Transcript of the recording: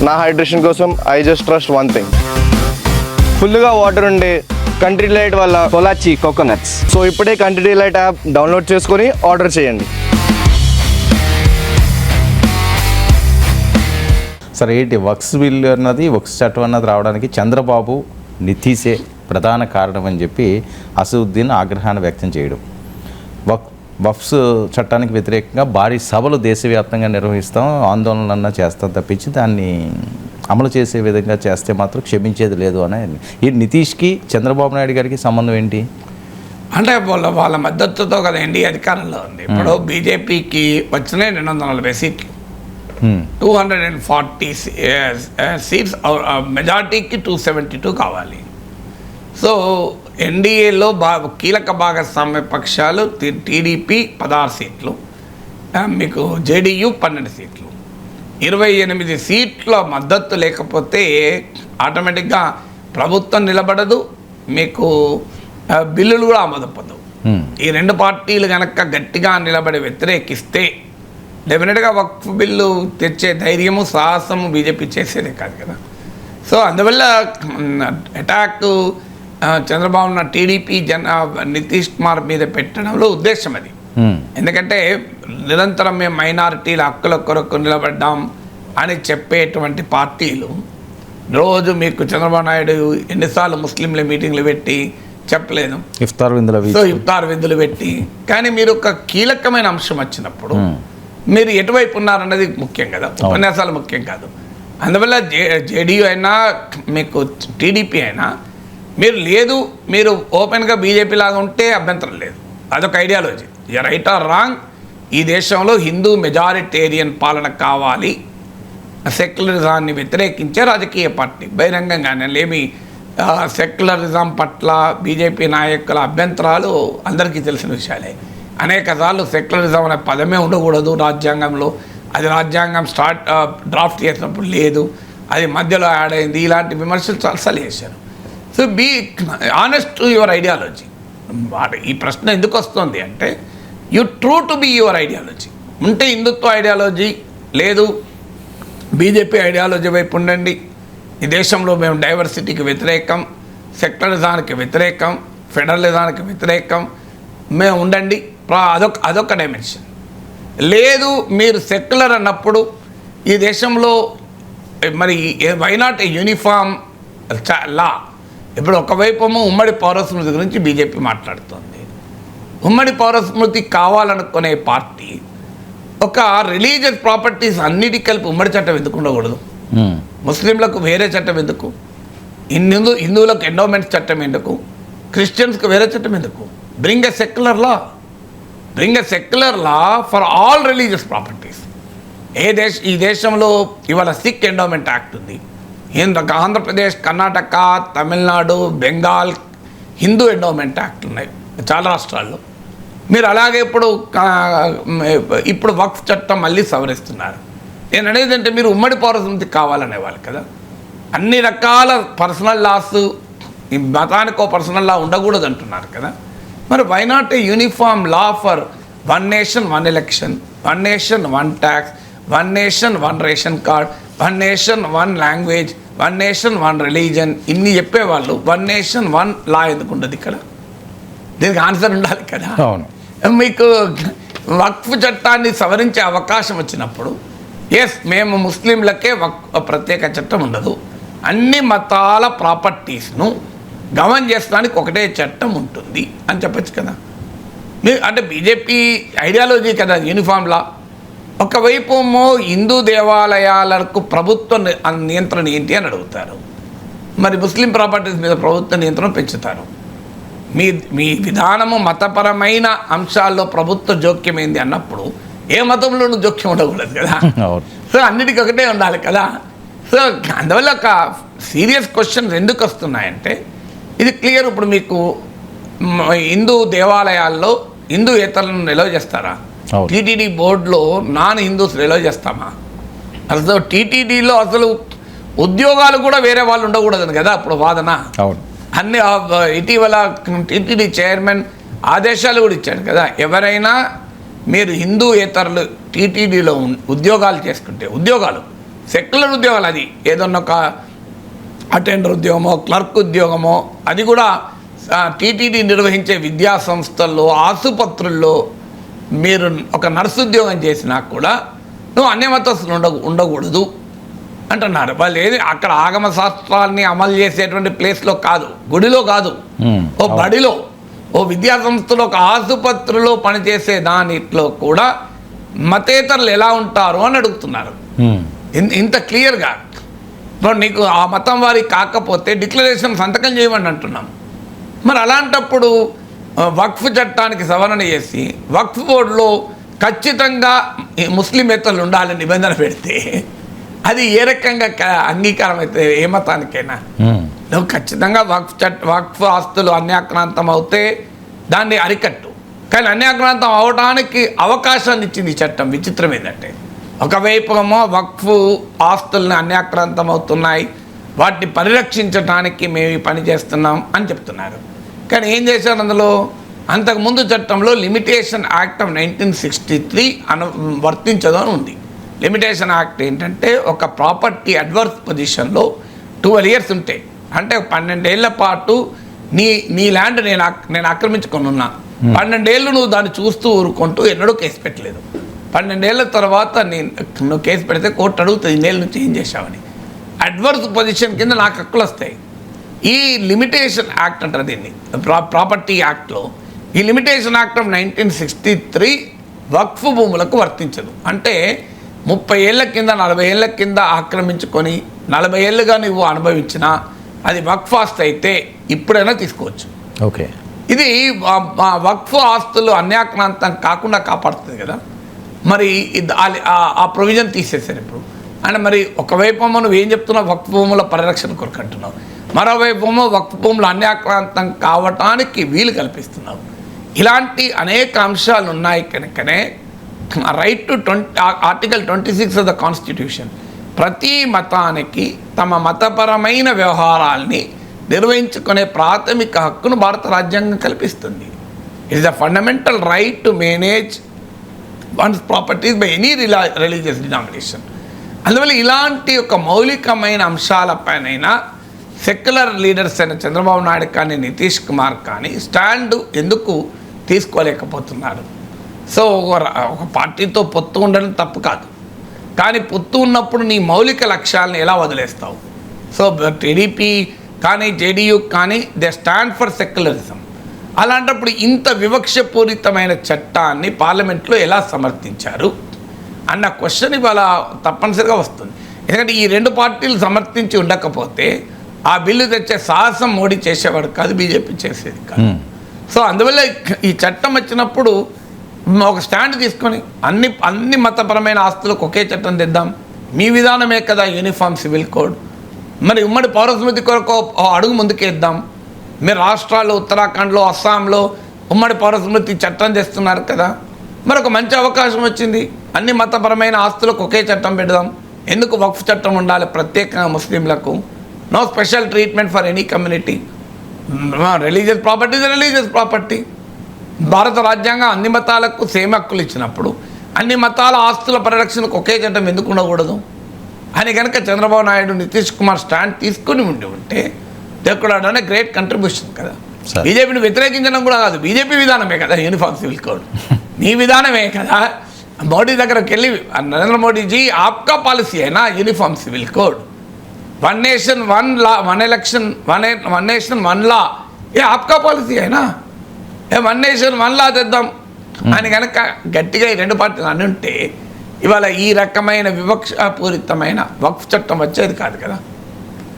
నా హైడ్రేషన్ కోసం I just trust one thing, ఫుల్గా వాటర్ ఉండే కంట్రీ డిలైట్ వల్ల పొలాచి కోకోనట్స్. సో ఇప్పుడే కంట్రీ డిలైట్ యాప్ డౌన్లోడ్ చేసుకొని ఆర్డర్ చేయండి. సరే, ఏంటి వక్స్ బిల్ అన్నది, వక్స్ చట్టం అన్నది రావడానికి చంద్రబాబు నితీశే ప్రధాన కారణం అని చెప్పి అసదుద్దీన్ ఆగ్రహాన్ని వ్యక్తం చేయడం. వక్స్ చట్టానికి వ్యతిరేకంగా భారీ సభలు దేశవ్యాప్తంగా నిర్వహిస్తాం, ఆందోళనలన్నా చేస్తాం తప్పించి దాన్ని అమలు చేసే విధంగా చేస్తే మాత్రం క్షమించేది లేదు అని. ఈ నితీష్కి చంద్రబాబు నాయుడు గారికి సంబంధం ఏంటి అంటే వాళ్ళ మద్దతుతో కదా ఎన్డీఏ అధికారంలో ఉంది. ఇప్పుడు బీజేపీకి వచ్చినాయి 240 సీట్లు, 240 సీట్స్, మెజార్టీకి 272 కావాలి. సో ఎన్డీఏలో కీలక భాగస్వామ్య పక్షాలు టీడీపీ 16 సీట్లు, మీకు జేడీయూ 12 సీట్లు, 28 సీట్ల మద్దతు లేకపోతే ఆటోమేటిక్గా ప్రభుత్వం నిలబడదు, మీకు బిల్లులు కూడా ఆమోదపడవు. ఈ రెండు పార్టీలు కనుక గట్టిగా నిలబడి వ్యతిరేకిస్తే డెఫినెట్గా వక్ఫ్ బిల్లు తెచ్చే ధైర్యము సాహసము బీజేపీ చేసేదే కాదు కదా. సో అందువల్ల అటాక్ చంద్రబాబు టీడీపీ నితీష్ కుమార్ మీద పెట్టడంలో ఉద్దేశం అది. ఎందుకంటే నిరంతరం మేము మైనారిటీల హక్కుల కొరకు నిలబడ్డాం అని చెప్పేటువంటి పార్టీలు రోజు మీకు చంద్రబాబు నాయుడు ఎన్నిసార్లు ముస్లింల మీటింగ్లు పెట్టి చెప్పలేదు, ఇఫ్తార్ విందులు పెట్టి. కానీ మీరు ఒక కీలకమైన అంశం వచ్చినప్పుడు మీరు ఎటువైపు ఉన్నారన్నది ముఖ్యం కదా, ఉపన్యాసాలు ముఖ్యం కాదు. అందువల్ల జేడీయూ అయినా మీకు టీడీపీ అయినా మీరు లేదు, మీరు ఓపెన్గా బీజేపీ లాగా ఉంటే అభ్యంతరం లేదు, అదొక ఐడియాలజీ. రైట్ ఆర్ రాంగ్, ఈ దేశంలో హిందూ మెజారిటేరియన్ పాలన కావాలి, సెక్యులరిజాన్ని వ్యతిరేకించే రాజకీయ పార్టీ బహిరంగంగానే లేమి. సెక్యులరిజం పట్ల బీజేపీ నాయకుల అభ్యంతరాలు అందరికీ తెలిసిన విషయాలే. అనేకసార్లు సెక్యులరిజం అనే పదమే ఉండకూడదు రాజ్యాంగంలో, అది రాజ్యాంగం డ్రాఫ్ట్ చేసినప్పుడు లేదు, అది మధ్యలో యాడ్ అయింది, ఇలాంటి విమర్శలు చాలాసార్లు చేశారు. So be honest to your ideology. ఈ ప్రశ్న ఎందుకు వస్తుంది అంటే you true to be your ideology. ఉంటే హిందుత్వ ఐడియాలజీ, లేదు బీజేపీ ఐడియాలజీ వైపు ఉండండి. ఈ దేశంలో మేము డైవర్సిటీకి వ్యతిరేకం, సెక్యులరిజానికి వ్యతిరేకం, ఫెడరలిజానికి వ్యతిరేకం మేము ఉండండి, అదొక డైమెన్షన్. లేదు మీరు సెక్యులర్ అన్నప్పుడు ఈ దేశంలో మరి వై నాట్ ఏ యూనిఫామ్ లా. ఇప్పుడు ఒకవైపు ఉమ్మడి పౌరస్మృతి గురించి బీజేపీ మాట్లాడుతుంది. ఉమ్మడి పౌరస్మృతి కావాలనుకునే పార్టీ ఒక రిలీజియస్ ప్రాపర్టీస్ అన్నిటి కలిపి ఉమ్మడి చట్టం ఎందుకు ఉండకూడదు? ముస్లింలకు వేరే చట్టం ఎందుకు? హిందువులకు ఎండోమెంట్స్ చట్టం ఎందుకు? క్రిస్టియన్స్కి వేరే చట్టం ఎందుకు? Bring a secular law for all religious properties. ఈ దేశంలో ఇవాళ సిక్ ఎండోమెంట్ యాక్ట్ ఉంది, ఆంధ్రప్రదేశ్, కర్ణాటక, తమిళనాడు, బెంగాల్ హిందూ ఎండోమెంట్ యాక్ట్ ఉన్నాయి చాలా రాష్ట్రాల్లో. మీరు అలాగే ఇప్పుడు వక్ఫ్ చట్టం మళ్ళీ సవరిస్తున్నారు. నేను అనేది అంటే మీరు ఉమ్మడి పౌరస్మృతి కావాలనేవాళ్ళు కదా. అన్ని రకాల పర్సనల్ లాస్, ఈ మతానికో పర్సనల్ లా ఉండకూడదు అంటున్నారు కదా. మరి why not a uniform law for one nation one election, one nation one tax, one nation one ration card, one nation one language, one nation one religion, ఇన్ని చెప్పేవాళ్ళు వన్ నేషన్ వన్ లా ఎందుకు ఉండదు ఇక్కడ? దీనికి ఆన్సర్ ఉండాలి కదా. మీకు వక్ఫ్ చట్టాన్ని సవరించే అవకాశం వచ్చినప్పుడు మేము ముస్లింలకే ప్రత్యేక చట్టం ఉండదు, అన్ని మతాల ప్రాపర్టీస్ను గవర్న్ చేసడానికి ఒకటే చట్టం ఉంటుంది అని చెప్పచ్చు కదా. అంటే బీజేపీ ఐడియాలజీ కదా యూనిఫామ్ లా. ఒకవైపు హిందూ దేవాలయాలకు ప్రభుత్వ నియంత్రణ ఏంటి అని అడుగుతారు, మరి ముస్లిం ప్రాపర్టీస్ మీద ప్రభుత్వ నియంత్రణ పెంచుతారు. మీ విధానము మతపరమైన అంశాల్లో ప్రభుత్వ జోక్యం ఏంది అన్నప్పుడు ఏ మతంలోనూ జోక్యం ఉండకూడదు కదా. సో అన్నిటికీ ఒకటే ఉండాలి కదా. సో అందువల్ల ఒక సీరియస్ క్వశ్చన్స్ ఎందుకు వస్తున్నాయంటే ఇది క్లియర్. ఇప్పుడు మీకు హిందూ దేవాలయాల్లో హిందూయేతరులను నిల్వ చేస్తారా? టీటీడీ బోర్డులో నాన్ హిందూస్ నిల్వ చేస్తామా? అసలు టీటీడీలో అసలు ఉద్యోగాలు కూడా వేరే వాళ్ళు ఉండకూడదని కదా అప్పుడు వాదన. అన్ని ఇటీవల టీటీడీ చైర్మన్ ఆదేశాలు కూడా ఇచ్చాడు కదా, ఎవరైనా మీరు హిందూయేతరులు టీటీడీలో ఉద్యోగాలు చేసుకుంటే, ఉద్యోగాలు సెక్యులర్ ఉద్యోగాలు, అది ఏదన్నా ఒక అటెండర్ ఉద్యోగమో క్లర్క్ ఉద్యోగమో, అది కూడా టీటీడీ నిర్వహించే విద్యా సంస్థల్లో ఆసుపత్రుల్లో మీరు ఒక నర్సు ఉద్యోగం చేసినా కూడా నువ్వు అన్యమతస్తులు ఉండకూడదు అంటున్నారు. వాళ్ళు ఏది అక్కడ ఆగమ శాస్త్రాన్ని అమలు చేసేటువంటి ప్లేస్లో కాదు, గుడిలో కాదు, ఓ బడిలో, ఓ విద్యా సంస్థలో, ఒక ఆసుపత్రిలో పనిచేసే దానిలో కూడా మతేతరులు ఎలా ఉంటారు అని అడుగుతున్నారు. ఇంత క్లియర్గా ఇప్పుడు నీకు ఆ మతం వారి కాకపోతే డిక్లరేషన్ సంతకం చేయమని అంటున్నాం. మరి అలాంటప్పుడు వక్ఫ్ చట్టానికి సవరణ చేసి వక్ఫ్ బోర్డులో ఖచ్చితంగా ముస్లిమేతరులు ఉండాలని నిబంధన పెడితే అది ఏ రకంగా అంగీకారం అయితే ఏ మతానికైనా? నువ్వు ఖచ్చితంగా వక్ఫ్ ఆస్తులు అన్యాక్రాంతం అవుతే దాన్ని అరికట్టు, కానీ అన్యాక్రాంతం అవడానికి అవకాశాన్ని ఇచ్చింది ఈ చట్టం. విచిత్రం ఏంటంటే ఒకవైపు ఏమో వక్ఫ్ ఆస్తుల్ని అన్యాక్రాంతం అవుతున్నాయి, వాటిని పరిరక్షించడానికి మేము ఈ పని చేస్తున్నాం అని చెప్తున్నారు. కానీ ఏం చేశారు అందులో? అంతకుముందు చట్టంలో లిమిటేషన్ యాక్ట్ ఆఫ్ 1963 వర్తించదు అని ఉంది. లిమిటేషన్ యాక్ట్ ఏంటంటే ఒక ప్రాపర్టీ అడ్వర్స్ పొజిషన్లో 12 years ఉంటాయి, అంటే 12 ఏళ్ల పాటు నీ ల్యాండ్ నేను ఆక్రమించుకొని ఉన్నా, 12 ఏళ్ళు నువ్వు దాన్ని చూస్తూ ఊరుకుంటూ ఎన్నడూ కేసు పెట్టలేదు. 12 ఏళ్ల తర్వాత నువ్వు కేసు పెడితే కోర్టు అడుగుతుంది ఇన్నేళ్ళు నువ్వు చేంజ్ చేశావని. అడ్వర్స్ పొజిషన్ కింద నాకు హక్కులు వస్తాయి. ఈ లిమిటేషన్ యాక్ట్ అంటారు దీన్ని, ప్రాపర్టీ యాక్ట్లో. ఈ లిమిటేషన్ యాక్ట్ ఆఫ్ 1963 వక్ఫ్ భూములకు వర్తించదు. అంటే 30 ఏళ్ల కింద 40 ఏళ్ల కింద ఆక్రమించుకొని 40 ఏళ్ళుగా నువ్వు అనుభవించినా అది వక్ఫ్ ఆస్తి అయితే ఇప్పుడైనా తీసుకోవచ్చు. ఓకే, ఇది వక్ఫ్ ఆస్తులు అన్యాక్రాంతం కాకుండా కాపాడుతుంది కదా. మరి ఆ ప్రొవిజన్ తీసేశారు ఇప్పుడు. అంటే మరి ఒకవైపు నువ్వు ఏం చెప్తున్నావు, వక్ఫ్ భూముల పరిరక్షణ కొరకు అంటున్నావు, మరోవైపు వక్ఫ్ భూములు అన్యాక్రాంతం కావటానికి వీలు కల్పిస్తున్నావు. ఇలాంటి అనేక అంశాలు ఉన్నాయి కనుకనే right to article 26 of the constitution ప్రతి మతానికి తమ మతపరమైన వ్యవహారాల్ని నిర్వహించుకునే ప్రాథమిక హక్కును భారత రాజ్యాంగం కల్పిస్తుంది. It is the fundamental right to manage once properties by any religious denomination. అందువల్ల ఇలాంటి ఒక మౌలికమైన అంశాలపైన సెక్యులర్ లీడర్స్ అయిన చంద్రబాబు నాయుడు కానీ నితీష్ కుమార్ కానీ స్టాండ్ ఎందుకు తీసుకోలేకపోతున్నారు? సో ఒక పార్టీతో పొత్తు ఉండడం తప్పు కాదు, కానీ పొత్తు ఉన్నప్పుడు నీ మౌలిక లక్ష్యాలను ఎలా వదిలేస్తావు? సో టీడీపీ కానీ జేడీయూ కానీ దే స్టాండ్ ఫర్ సెక్యులరిజం. అలాంటప్పుడు ఇంత వివక్షపూరితమైన చట్టాన్ని పార్లమెంట్లో ఎలా సమర్థించారు అన్న క్వశ్చన్ ఇవాళ తప్పనిసరిగా వస్తుంది. ఎందుకంటే ఈ రెండు పార్టీలు సమర్థించి ఉండకపోతే ఆ బిల్లు తెచ్చే సాహసం మోడీ చేసేవాడు కాదు, బీజేపీ చేసేది కాదు. సో అందువల్ల ఈ చట్టం వచ్చినప్పుడు ఒక స్టాండ్ తీసుకొని అన్ని మతపరమైన ఆస్తులకు ఒకే చట్టం తెద్దాం, మీ విధానమే కదా యూనిఫామ్ సివిల్ కోడ్, మరి ఉమ్మడి పౌరస్మృతి కొరకు అడుగు ముందుకేద్దాం. మీరు రాష్ట్రాల్లో ఉత్తరాఖండ్లో అస్సాంలో ఉమ్మడి పౌరస్మృతి చట్టం చేస్తున్నారు కదా, మరి ఒక మంచి అవకాశం వచ్చింది, అన్ని మతపరమైన ఆస్తులకు ఒకే చట్టం పెడదాం. ఎందుకు వక్ఫ్ చట్టం ఉండాలి ప్రత్యేకంగా ముస్లింలకు? No special treatment for any community. Religious property is religious property. భారత రాజ్యాంగం అన్ని మతాలకు సేమ్ హక్కులు ఇచ్చినప్పుడు అన్ని మతాల ఆస్తుల పరిరక్షణకు ఒకే చట్టం ఎందుకు ఉండకూడదు అని కనుక చంద్రబాబు నాయుడు నితీష్ కుమార్ స్టాండ్ తీసుకుని ఉంటే they could have done a great contribution కదా. బీజేపీని వ్యతిరేకించడం కూడా కాదు, బీజేపీ విధానమే కదా యూనిఫామ్ సివిల్ కోడ్, మీ విధానమే కదా. మోడీ దగ్గరకు వెళ్ళి నరేంద్ర మోడీజీ ఆప్కా పాలసీ అయినా uniform civil code, 1 nation 1 law, 1 election 1 nation 1 law, ఏ ఆప్కా పాలసీ అయినా 1 nation 1 law తెద్దాం అని కనుక గట్టిగా ఈ రెండు పార్టీలు అని ఉంటే ఇవాళ ఈ రకమైన వివక్షపూరితమైన వక్ఫ్ చట్టం వచ్చేది కాదు కదా.